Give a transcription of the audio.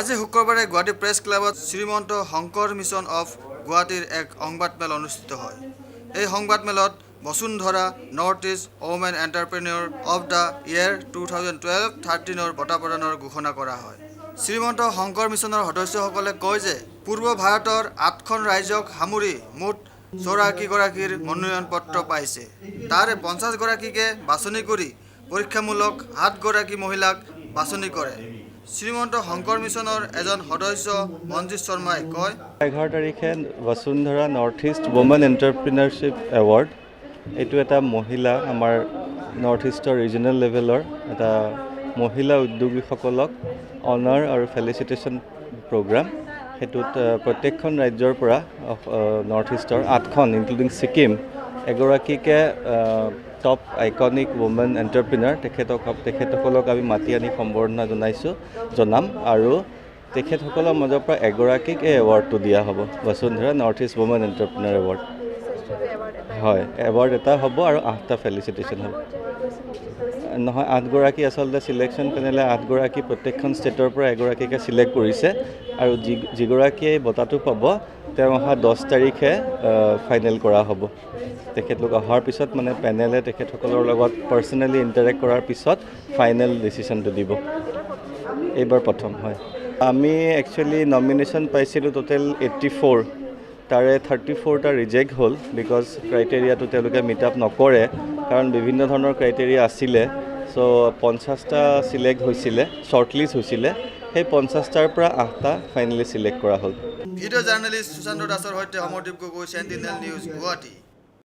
আজি শুক্ৰবাৰে গুৱাহাটী প্ৰেছ ক্লাবত শ্ৰীমন্ত শংকৰ মিছন অফ গুৱাহাটীৰ এক সংবাদমেল অনুষ্ঠিত হয়। এই সংবাদমেলত Basundhara north east women entrepreneur of the year 2012-13 বঁটা প্ৰদানৰ ঘোষণা কৰা হয়। শ্ৰীমন্ত শংকৰ মিছনৰ সদস্যসকলে কয় যে পূৰ্ব ভাৰতৰ 8খন ৰাজ্যক সামৰি মুঠ 84গৰাকীৰ মনোনয়ন পত্ৰ পাইছে। তাৰে 50গৰাকীকে বাছনি কৰি পৰীক্ষামূলক 7গৰাকী মহিলাক বাছনি কৰে। শ্ৰীমন্ত শংকৰ মিছনৰ এজন সদস্য মঞ্জিত শৰ্মাই কয়, 11 তাৰিখে বসুন্ধৰা north east women entrepreneurship award, এইটো এটা মহিলা আমাৰ নৰ্থ ইষ্টৰ ৰিজনেল লেভেলৰ এটা মহিলা উদ্যোগীসকলক অনাৰ আৰু ফেলিচিটেশ্যন প্ৰগ্ৰাম। সেইটোত প্ৰত্যেকখন ৰাজ্যৰ পৰা নৰ্থ ইষ্টৰ 8খন ইনক্লুডিং ছিকিম এগৰাকীকে টপ আইকনিক ওমেন এণ্টাৰপ্ৰিনাৰ তেখেতসকলক আমি মাতি আনি সম্বৰ্ধনা জনাম আৰু তেখেতসকলৰ মাজৰ পৰা এগৰাকীক এই এৱাৰ্ডটো দিয়া হ'ব, Basundhara north east women entrepreneur award. হয়, এৱাৰ্ড এটা হ'ব আৰু 8টা ফেলিচিটেশ্যন হ'ব। নহয়, 8গৰাকী আচলতে চিলেকশ্যন পেনেলে 8গৰাকী প্ৰত্যেকখন ষ্টেটৰ পৰা এগৰাকীকে চিলেক্ট কৰিছে আৰু যিগৰাকীয়ে বঁটাটো পাব তেওঁ অহা 10 তাৰিখে ফাইনেল কৰা হ'ব। তেখেতলোক অহাৰ পিছত মানে পেনেলে তেখেতসকলৰ লগত পাৰ্চনেলি ইণ্টাৰেক্ট কৰাৰ পিছত ফাইনেল ডিচিশ্যনটো দিব। এইবাৰ প্ৰথম হয়। আমি একচুৱেলি নমিনেশ্যন পাইছিলোঁ টোটেল 84, তাৰে 34টা ৰিজেক্ট হ'ল বিকজ ক্ৰাইটেৰিয়াটো তেওঁলোকে মিট আপ নকৰে, কাৰণ বিভিন্ন ধৰণৰ ক্ৰাইটেৰিয়া আছিলে। চ' 50টা চিলেক্ট হৈছিলে, শ্বৰ্টলিষ্ট হৈছিলে, সেই 50টাৰ পৰা 8টা ফাইনেলি চিলেক্ট কৰা হ'ল। ভিডিঅ' জাৰ্নেলিষ্ট সুশান্ত দাসৰ সৈতে অমৰদীপ গগৈ, চেণ্টিনেল নিউজ, গুৱাহাটী।